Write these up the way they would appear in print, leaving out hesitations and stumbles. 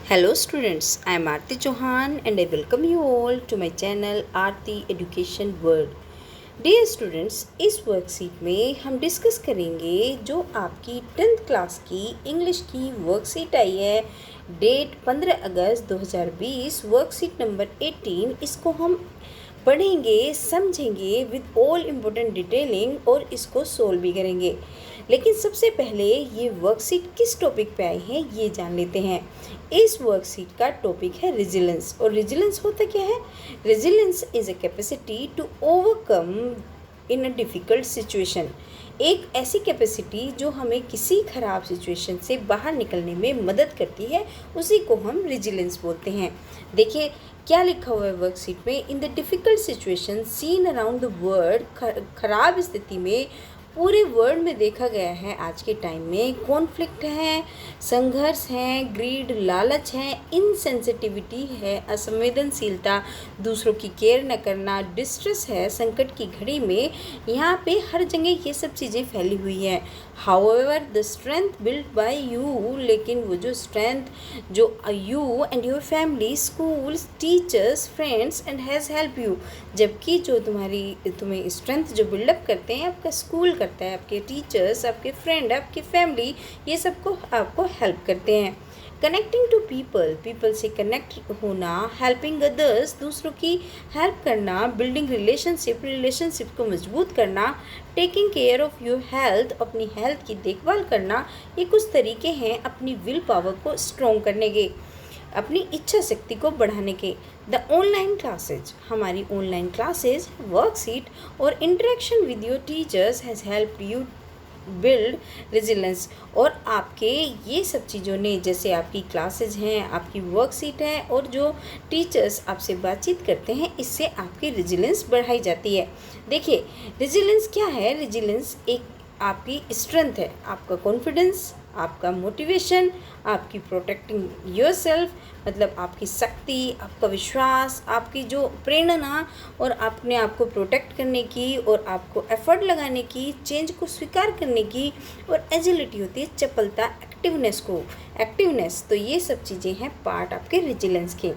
Hello students, I am Aarti Chauhan and I welcome you all to my channel Aarti Education World. Dear students, इस worksheet में हम discuss करेंगे जो आपकी 10th class की English की वर्कशीट आई है, डेट 15 अगस्त 2020, वर्कशीट नंबर 18। इसको हम पढ़ेंगे, समझेंगे विद ऑल इम्पोर्टेंट डिटेलिंग और इसको सोल्व भी करेंगे। लेकिन सबसे पहले ये वर्कशीट किस टॉपिक पे आई है ये जान लेते हैं। इस वर्कशीट का टॉपिक है रेजिलेंस। और रेजिलेंस होता क्या है? Resilience is a capacity to overcome in a difficult situation. एक ऐसी कैपेसिटी जो हमें किसी ख़राब सिचुएशन से बाहर निकलने में मदद करती है, उसी को हम रेजिलेंस बोलते हैं। देखिए क्या लिखा हुआ है वर्कशीट में। In the difficult situation scene around the world, ख़राब स्थिति में पूरे वर्ल्ड में देखा गया है आज के टाइम में, कॉन्फ्लिक्ट है, संघर्ष है, ग्रीड लालच है, इनसेंसिटिविटी है, असंवेदनशीलता, दूसरों की केयर न करना, डिस्ट्रेस है, संकट की घड़ी में यहाँ पे हर जगह ये सब चीज़ें फैली हुई है। However the strength build by you, लेकिन वो जो स्ट्रेंथ जो you and your family, schools, teachers, friends and has help you, जबकि जो तुम्हें स्ट्रेंथ जो बिल्डअप करते हैं आपका स्कूल करता है, आपके टीचर्स, आपके फ्रेंड, आपकी फैमिली, ये सबको आपको हेल्प करते हैं। कनेक्टिंग टू पीपल से कनेक्ट होना, हेल्पिंग अदर्स, दूसरों की हेल्प करना, बिल्डिंग रिलेशनशिप को मजबूत करना, taking care of your health, अपनी हेल्थ की देखभाल करना, ये कुछ तरीके हैं अपनी विल पावर को स्ट्रॉन्ग करने के, अपनी इच्छा शक्ति को बढ़ाने के। द ऑनलाइन क्लासेज, हमारी ऑनलाइन क्लासेज, वर्कशीट और interaction with your teachers has help you build resilience. और आपके ये सब चीज़ों ने, जैसे आपकी क्लासेज हैं, आपकी वर्कशीट है और जो टीचर्स आपसे बातचीत करते हैं, इससे आपकी रेजिलेंस बढ़ाई जाती है। देखिए रेजिलेंस क्या है? रेजिलेंस एक आपकी स्ट्रेंथ है, आपका कॉन्फिडेंस, आपका मोटिवेशन, आपकी प्रोटेक्टिंग योरसेल्फ, मतलब आपकी शक्ति, आपका विश्वास, आपकी जो प्रेरणा और अपने आप को प्रोटेक्ट करने की और आपको एफर्ट लगाने की, चेंज को स्वीकार करने की, और एजिलिटी होती है चपलता, एक्टिवनेस। तो ये सब चीज़ें हैं पार्ट आपके रेजिलेंस के।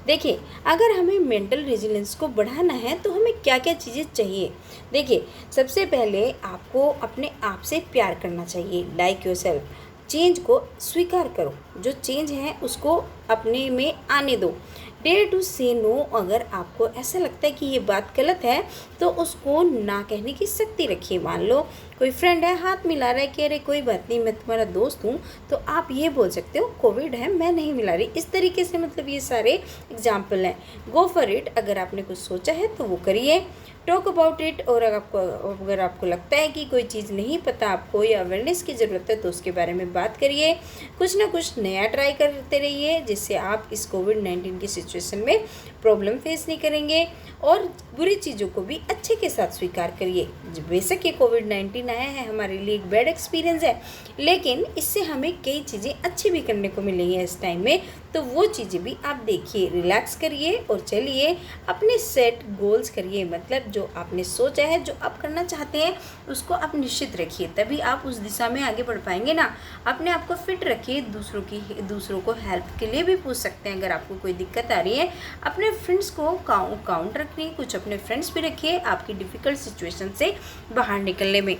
देखिए अगर हमें मेंटल रेजिलेंस को बढ़ाना है तो हमें क्या क्या चीज़ें चाहिए। देखिए सबसे पहले आपको अपने आप से प्यार करना चाहिए, लाइक योरसेल्फ। चेंज को स्वीकार करो, जो चेंज है उसको अपने में आने दो। डेयर टू से नो, अगर आपको ऐसा लगता है कि ये बात गलत है तो उसको ना कहने की शक्ति रखिए। मान लो कोई फ्रेंड है, हाथ मिला रहा है कि अरे कोई बात नहीं मैं तुम्हारा दोस्त हूँ, तो आप ये बोल सकते हो कोविड है मैं नहीं मिला रही। इस तरीके से मतलब ये सारे एग्जाम्पल हैं। गो फॉर इट, अगर आपने कुछ सोचा है तो वो करिए। टॉक अबाउट इट, और अगर आपको लगता है कि कोई चीज़ नहीं पता आपको या अवेयरनेस की ज़रूरत है तो उसके बारे में बात करिए। कुछ ना कुछ नया ट्राई करते रहिए जिससे आप इस कोविड-19 की सिचुएशन में प्रॉब्लम फेस नहीं करेंगे। और बुरी चीज़ों को भी अच्छे के साथ स्वीकार करिए। बेशक ये कोविड-19 आया है, हमारे लिए एक बैड एक्सपीरियंस है, लेकिन इससे हमें कई चीज़ें अच्छी भी करने को मिलेंगी इस टाइम में, तो वो चीज़ें भी आप देखिए, रिलैक्स करिए और चलिए अपने सेट गोल्स करिए। मतलब जो आपने सोचा है, जो आप करना चाहते हैं, उसको आप निश्चित रखिए, तभी आप उस दिशा में आगे बढ़ पाएंगे ना। अपने आप को फिट रखिए, दूसरों को हेल्प के लिए भी पूछ सकते हैं अगर आपको कोई दिक्कत आ रही है। अपने फ्रेंड्स को काउंट रखिए, कुछ अपने फ्रेंड्स भी रखिए आपकी डिफ़िकल्ट सिचुएशन से बाहर निकलने में।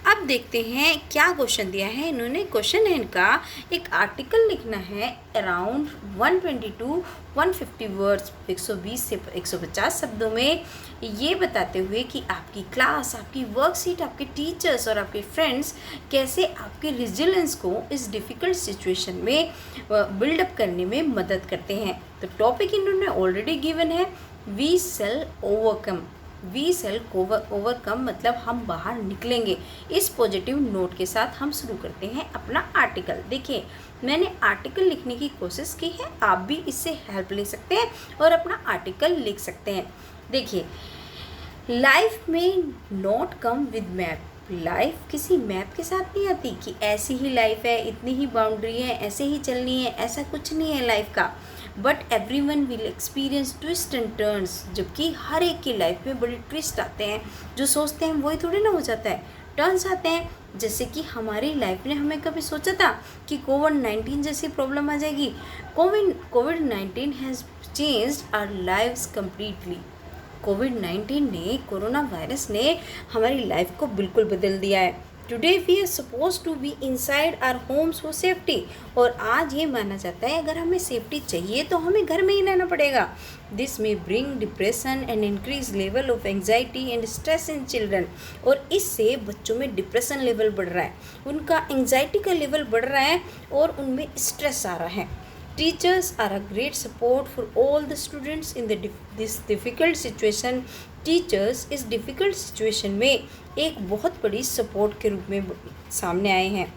अब देखते हैं क्या क्वेश्चन दिया है इन्होंने। क्वेश्चन है इनका, एक आर्टिकल लिखना है अराउंड 120 to 150 वर्ड्स, 120 से 150 शब्दों में, ये बताते हुए कि आपकी क्लास, आपकी वर्कशीट, आपके टीचर्स और आपके फ्रेंड्स कैसे आपके रेजिलेंस को इस डिफ़िकल्ट सिचुएशन में बिल्डअप करने में मदद करते हैं। तो टॉपिक इन्होंने ऑलरेडी गिवन है, वी सेल ओवरकम, मतलब हम बाहर निकलेंगे। इस पॉजिटिव नोट के साथ हम शुरू करते हैं अपना आर्टिकल। देखिए मैंने आर्टिकल लिखने की कोशिश की है, आप भी इससे हेल्प ले सकते हैं और अपना आर्टिकल लिख सकते हैं। देखिए लाइफ में not come with map, life किसी मैप के साथ नहीं आती कि ऐसी ही लाइफ है, इतनी ही बाउंड्री है, ऐसे ही चलनी है, ऐसा कुछ नहीं है लाइफ का। But everyone will experience twist and turns, जबकि हर एक की लाइफ में बड़े ट्विस्ट आते हैं, जो सोचते हैं वही थोड़ी ना हो जाता है। टर्न्स आते हैं, जैसे कि हमारी लाइफ ने हमें कभी सोचा था कि कोविड-19 जैसी प्रॉब्लम आ जाएगी। कोविड-19 has changed our lives completely. कोविड-19 ने, कोरोना वायरस ने हमारी लाइफ को बिल्कुल बदल दिया है। Today we are suppose to be inside our homes for safety. और आज ये माना जाता है अगर हमें सेफ्टी चाहिए तो हमें घर में ही रहना पड़ेगा। दिस में bring depression and increase level of anxiety and stress in children. और इससे बच्चों में डिप्रेशन लेवल बढ़ रहा है, उनका एंग्जाइटी का लेवल बढ़ रहा है और उनमें स्ट्रेस आ रहा है। Teachers are a great support for all the students in this difficult situation. Teachers इस difficult situation में एक बहुत बड़ी support के रूप में सामने आए हैं।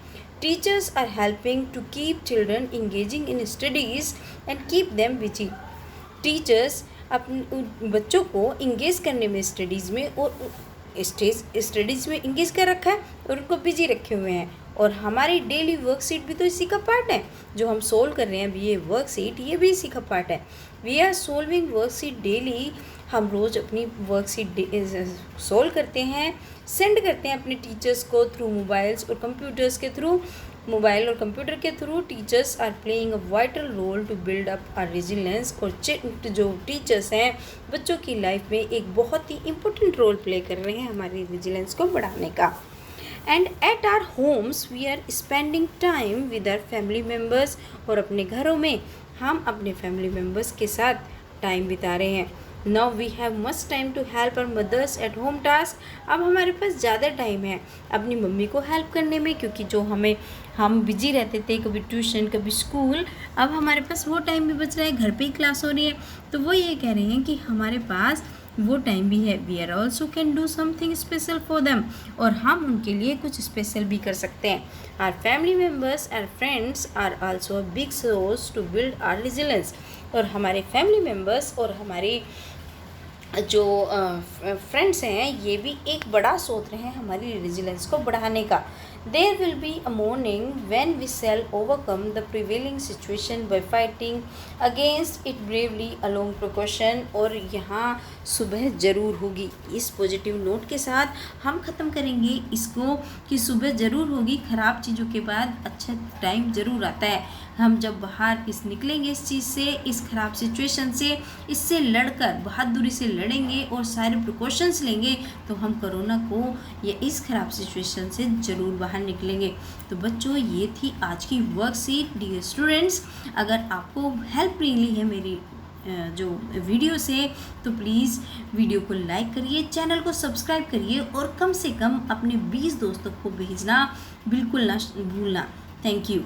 Teachers are helping to keep children engaging in studies and keep them busy. Teachers अपने बच्चों को इंगेज करने में स्टडीज़ में और स्टडीज़ में इंगेज कर रखा है और उनको बिजी रखे हुए हैं। और हमारी डेली वर्कशीट भी तो इसी का पार्ट है, जो हम सोल्व कर रहे हैं अभी ये वर्कशीट, ये भी इसी का पार्ट है। We are solving worksheet daily. हम रोज़ अपनी वर्कशीट सोल्व करते हैं, सेंड करते हैं अपने टीचर्स को थ्रू मोबाइल्स और कंप्यूटर्स के थ्रू। मोबाइल और कंप्यूटर के through teachers are playing a vital role to build up our resilience. और जो टीचर्स हैं बच्चों की लाइफ में एक बहुत ही इम्पोर्टेंट रोल प्ले कर रहे हैं हमारी रेजिलियंस को बढ़ाने का। And at our homes we are spending time with our family members. और अपने घरों में हम अपने फैमिली मेम्बर्स के साथ टाइम बिता रहे हैं। Now we have much time to help our mothers at home task. अब हमारे पास ज़्यादा टाइम है अपनी मम्मी को हेल्प करने में, क्योंकि जो हम बिजी रहते थे, कभी ट्यूशन कभी स्कूल, अब हमारे पास वो टाइम भी बच रहा है, घर पे ही क्लास हो रही है। तो वो ये कह रहे हैं कि हमारे पास वो टाइम भी है। We are also can do something special for them. और हम उनके लिए कुछ स्पेशल भी कर सकते हैं। Our family members our friends are also a big source to build our resilience. और हमारे फैमिली मेम्बर्स और हमारे जो फ्रेंड्स हैं ये भी एक बड़ा सोच रहे हैं हमारी रेजिलियंस को बढ़ाने का। There will be a morning when we shall overcome the prevailing situation by fighting against it bravely along precaution। और यहाँ सुबह ज़रूर होगी। इस पॉजिटिव नोट के साथ हम ख़त्म करेंगे इसको कि सुबह ज़रूर होगी। ख़राब चीज़ों के बाद अच्छा टाइम ज़रूर आता है। हम जब बाहर निकलेंगे इस चीज़ से, इस ख़राब सिचुएशन से, इससे लड़कर बहादुरी से लड़ेंगे और सारे प्रिकॉशंस लेंगे तो हम कोरोना को या इस ख़राब सिचुएशन से ज़रूर बाहर निकलेंगे। तो बच्चों ये थी आज की वर्कशीट। डियर स्टूडेंट्स, अगर आपको हेल्प मिली है मेरी जो वीडियो से तो प्लीज़ वीडियो को लाइक करिए, चैनल को सब्सक्राइब करिए और कम से कम अपने 20 दोस्तों को भेजना बिल्कुल ना भूलना। Thank you.